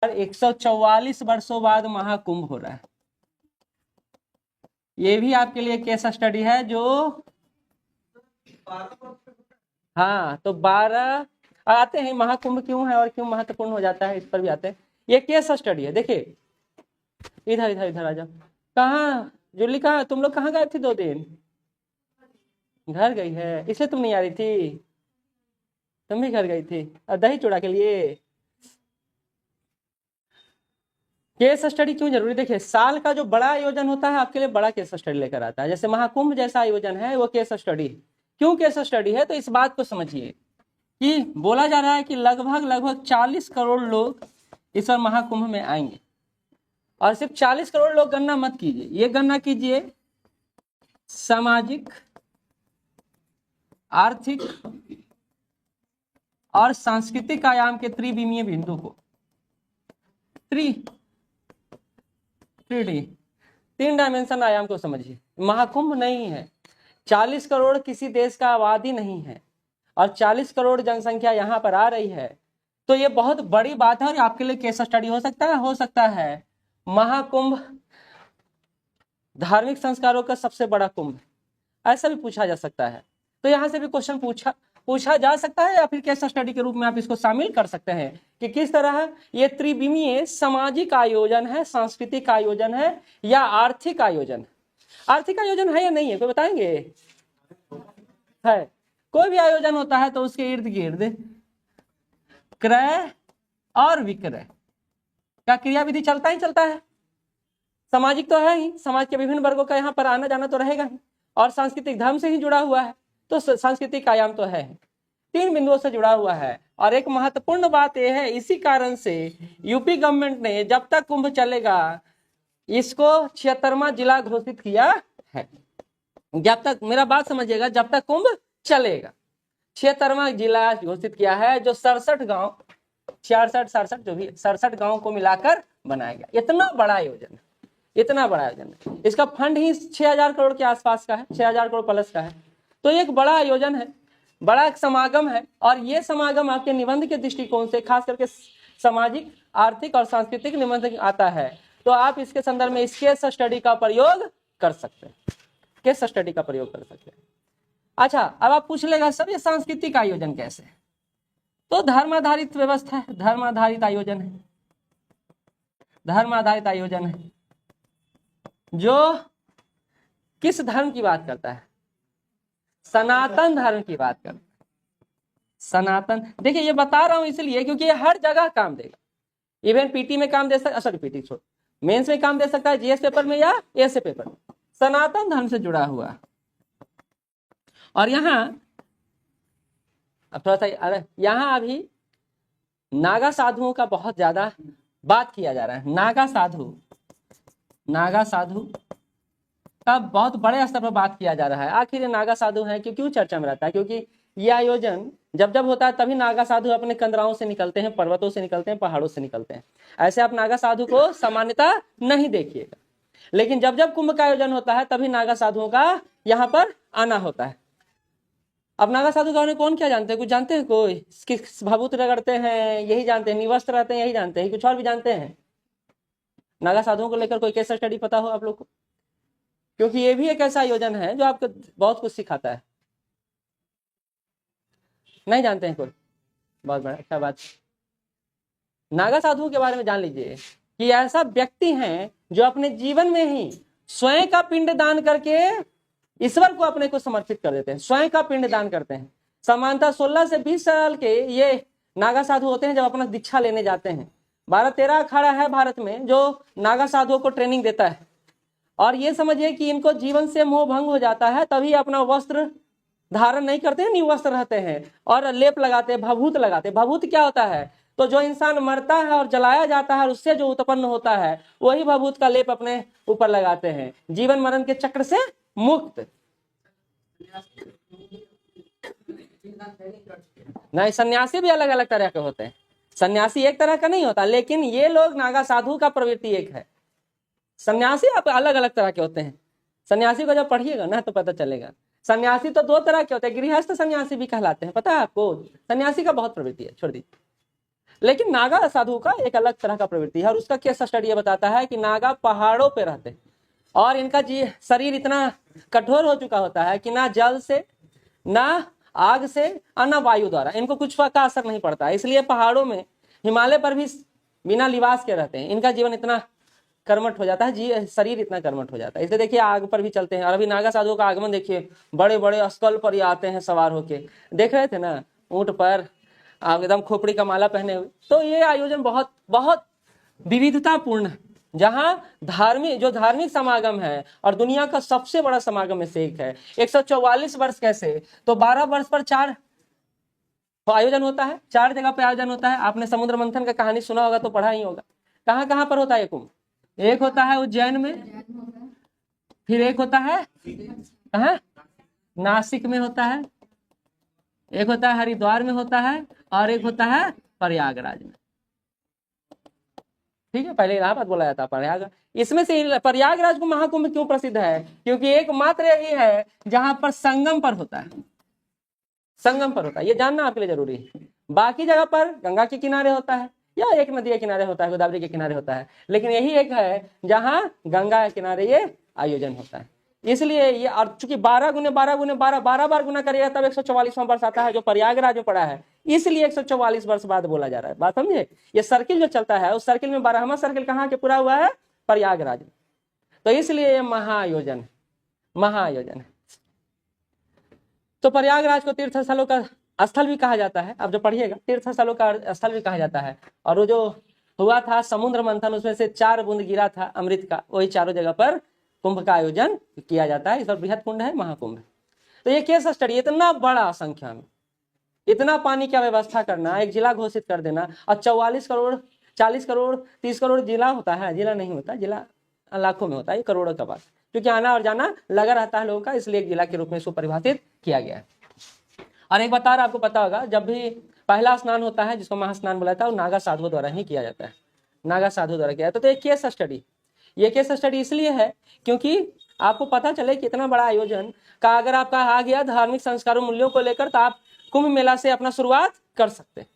144 वर्षों बाद महाकुंभ हो रहा है। ये भी आपके लिए केस स्टडी है जो हाँ, तो 12 आते हैं महाकुंभ क्यों है और क्यों महत्वपूर्ण हो जाता है, इस पर भी आते हैं। ये केस स्टडी है। देखिए इधर इधर इधर आ जाओ। कहाँ जूली, कहाँ तुम लोग, कहाँ गए थे 2 दिन? घर गई है, इसलिए तुम नहीं आ रही थी? तुम भी घर गई थी दही चूड़ा के लिए? केस स्टडी क्यों जरूरी? देखिए साल का जो बड़ा आयोजन होता है आपके लिए बड़ा केस स्टडी लेकर आता है। जैसे महाकुंभ जैसा आयोजन है वो केस स्टडी। क्यों केस स्टडी है? तो इस बात को समझिए कि बोला जा रहा है कि लगभग 40 करोड़ लोग इस बार महाकुंभ में आएंगे। और सिर्फ 40 करोड़ लोग गणना मत कीजिए, ये गणना कीजिए सामाजिक, आर्थिक और सांस्कृतिक आयाम के त्रिविमीय बिंदु को। 3 डायमेंशन आयाम को समझिए। महाकुंभ नहीं है, 40 करोड़ किसी देश का आबादी नहीं है और 40 करोड़ जनसंख्या यहाँ पर आ रही है, तो ये बहुत बड़ी बात है और आपके लिए केस स्टडी हो सकता है। महाकुंभ धार्मिक संस्कारों का सबसे बड़ा कुंभ, ऐसा भी पूछा जा सकता है। तो यहाँ से भी क्वेश्चन पूछा जा सकता है या फिर केस स्टडी के रूप में आप इसको शामिल कर सकते हैं कि किस तरह ये त्रिविमीय सामाजिक आयोजन है, सांस्कृतिक आयोजन है या आर्थिक आयोजन। आर्थिक आयोजन है या नहीं है, कोई बताएंगे? है। कोई भी आयोजन होता है तो उसके इर्द गिर्द क्रय और विक्रय का क्रियाविधि चलता ही चलता है। सामाजिक तो है ही, समाज के विभिन्न वर्गों का यहाँ पर आना जाना तो रहेगा ही, और सांस्कृतिक धर्म से ही जुड़ा हुआ है, तो सांस्कृतिक आयाम तो है। 3 बिंदुओं से जुड़ा हुआ है। और एक महत्वपूर्ण बात यह है, इसी कारण से यूपी गवर्नमेंट ने जब तक कुंभ चलेगा इसको 76वां जिला घोषित किया है। जब तक, मेरा बात समझिएगा, जब तक कुंभ चलेगा 76वां जिला घोषित किया है, जो 67 गांव, 66 जो भी 67 गांव को मिलाकर बनाया गया। इतना बड़ा आयोजन है। इसका फंड ही 6000 करोड़ के आसपास का है, 6000 करोड़ प्लस का है। तो ये एक बड़ा आयोजन है, बड़ा एक समागम है। और ये समागम आपके निबंध के दृष्टिकोण से खास करके सामाजिक, आर्थिक और सांस्कृतिक निबंध आता है, तो आप इसके संदर्भ में इस केस स्टडी का प्रयोग कर सकते हैं। अच्छा, अब आप पूछ लेगा सर ये सांस्कृतिक आयोजन कैसे? तो धर्म आधारित व्यवस्था है, धर्म आधारित आयोजन है जो किस धर्म की बात करता है? सनातन धर्म की बात करता है। सनातन, देखिए ये बता रहा हूं इसलिए क्योंकि ये हर जगह काम देगा। इवन पीटी में काम दे सकता, सॉरी पीटी छोड़, मेंस में काम दे सकता है, जीएस पेपर में या एएसए पेपर में। सनातन धर्म से जुड़ा हुआ। और यहाँ अब थोड़ा सा, अरे यहाँ अभी नागा साधुओं का बहुत ज्यादा बात किया जा रहा है। नागा साधु का बहुत बड़े स्तर पर बात किया जा रहा है। आखिर ये नागा साधु है क्यों चर्चा में रहता है? क्योंकि ये आयोजन जब होता है तभी नागा साधु अपने कंदराओं से निकलते हैं, पर्वतों से निकलते हैं, पहाड़ों से निकलते हैं। ऐसे आप नागा साधु को सामान्यता नहीं देखिएगा, लेकिन जब कुंभ का आयोजन होता है तभी नागा साधुओं का यहाँ पर आना होता है। अब नागा साधु का कौन क्या जानते हैं? कुछ जानते हैं? कोई किस भभूत रगड़ते हैं यही जानते हैं, निवस्त्र रहते हैं यही जानते हैं, कुछ और भी जानते हैं? नागा साधुओं को लेकर कोई केस स्टडी पता हो आप लोग को? क्योंकि ये भी एक ऐसा आयोजन है जो आपको बहुत कुछ सिखाता है। नहीं जानते हैं कोई? बहुत बड़ा अच्छा बात। नागा साधुओं के बारे में जान लीजिए कि ऐसा व्यक्ति हैं जो अपने जीवन में ही स्वयं का पिंड दान करके ईश्वर को अपने को समर्पित कर देते हैं। स्वयं का पिंड दान करते हैं। सामान्यतः 16 से 20 साल के ये नागा साधु होते हैं जब अपना दीक्षा लेने जाते हैं। 12-13 अखाड़ा है भारत में जो नागा साधुओं को ट्रेनिंग देता है। और ये समझिए कि इनको जीवन से मोह भंग हो जाता है, तभी अपना वस्त्र धारण नहीं करते हैं, निर्वस्त्र रहते हैं और लेप लगाते हैं, भभूत लगाते हैं। भभूत क्या होता है? तो जो इंसान मरता है और जलाया जाता है उससे जो उत्पन्न होता है वही भभूत का लेप अपने ऊपर लगाते हैं, जीवन मरण के चक्र से मुक्त। नहीं, सन्यासी भी अलग अलग तरह के होते हैं। सन्यासी एक तरह का नहीं होता, लेकिन ये लोग नागा साधु का प्रवृत्ति एक है। सन्यासी आप अलग अलग तरह के होते हैं। सन्यासी को जब पढ़िएगा ना तो पता चलेगा। सन्यासी तो 2 तरह के होते हैं, गृहस्थ सन्यासी भी कहलाते हैं, पता है आपको? सन्यासी का बहुत प्रवृत्ति है, छोड़ दीजिए। लेकिन नागा साधु का एक अलग तरह का प्रवृत्ति है और उसका केस स्टडी ये बताता है कि नागा पहाड़ों पे रहते हैं और इनका शरीर इतना कठोर हो चुका होता है कि ना जल से, ना आग से और ना वायु द्वारा इनको कुछ का असर नहीं पड़ता है। इसलिए पहाड़ों में, हिमालय पर भी बिना लिबास के रहते हैं। इनका जीवन इतना कर्मठ हो जाता है, शरीर इतना कर्मठ हो जाता है। इसलिए देखिए आग पर भी चलते हैं। और अभी नागा साधुओं का आगमन देखिए, बड़े बड़े अस्कल पर ही आते हैं सवार होके, देख रहे थे ना, ऊंट पर एकदम खोपड़ी का माला पहने हुए। तो ये आयोजन बहुत बहुत विविधतापूर्ण है, जहां धार्मिक समागम है और दुनिया का सबसे बड़ा समागम में से एक है। 144 वर्ष कैसे, तो 12 वर्ष पर 4 आयोजन होता है, 4 जगह पे आयोजन होता है। आपने समुद्र मंथन का कहानी सुना होगा तो पढ़ा ही होगा। कहाँ कहाँ पर होता है कुंभ? एक होता है उज्जैन में, फिर एक होता है कहाँ, नासिक में होता है, एक होता है हरिद्वार में होता है, और एक होता है प्रयागराज में। ठीक है, पहले इलाहाबाद बोला जाता है, प्रयागराज। इसमें से प्रयागराज को महाकुंभ क्यों प्रसिद्ध है? क्योंकि एकमात्र यही है जहां पर संगम पर होता है, संगम पर होता है। ये जानना आपके लिए जरूरी है। बाकी जगह पर गंगा के किनारे होता है या एक नदी के किनारे होता है, गोदावरी के किनारे होता है, लेकिन यही एक है जहां गंगा के किनारे ये आयोजन होता है। इसलिए ये, और चूंकि 12 गुने 12 गुने 12 12 बार गुना करेगा तब 144वां वर्ष आता है, जो प्रयागराज में पड़ा है। इसलिए 144 वर्ष बाद बोला जा रहा है। बात समझे? ये सर्किल जो चलता है, उस सर्किल में 12वां सर्किल कहाँ के पूरा हुआ है? प्रयागराज में। तो इसलिए ये महाआयोजन है, महाआयोजन है। तो प्रयागराज को तीर्थ स्थलों का स्थल भी कहा जाता है। अब जो पढ़िएगा, तीर्थ स्थलों का स्थल भी कहा जाता है। और वो जो हुआ था समुद्र मंथन, उसमें से 4 बूंद गिरा था अमृत का, वही चारों जगह पर कुंभ का आयोजन किया जाता है। इस पर बृहद कुंड है, महाकुंभ। तो ये केस स्टडी, इतना बड़ा संख्या में इतना पानी की व्यवस्था करना, एक जिला घोषित कर देना, और 44 करोड़ 40 करोड़ 30 करोड़ जिला होता है, जिला नहीं होता, जिला लाखों में होता है, ये करोड़ों का बात, क्योंकि आना और जाना लगा रहता है लोगों का, इसलिए एक जिला के रूप में इसको परिभाषित किया गया है। और एक बात आपको पता होगा, जब भी पहला स्नान होता है जिसको महास्नान बोला था, वो नागा साधुओं द्वारा ही किया जाता है, नागा साधु द्वारा किया जाता है। तो एक केस स्टडी, ये केस स्टडी इसलिए है क्योंकि आपको पता चले कि इतना बड़ा आयोजन का अगर आपका आ गया धार्मिक संस्कारों मूल्यों को लेकर, तो आप कुंभ मेला से अपना शुरुआत कर सकते हैं।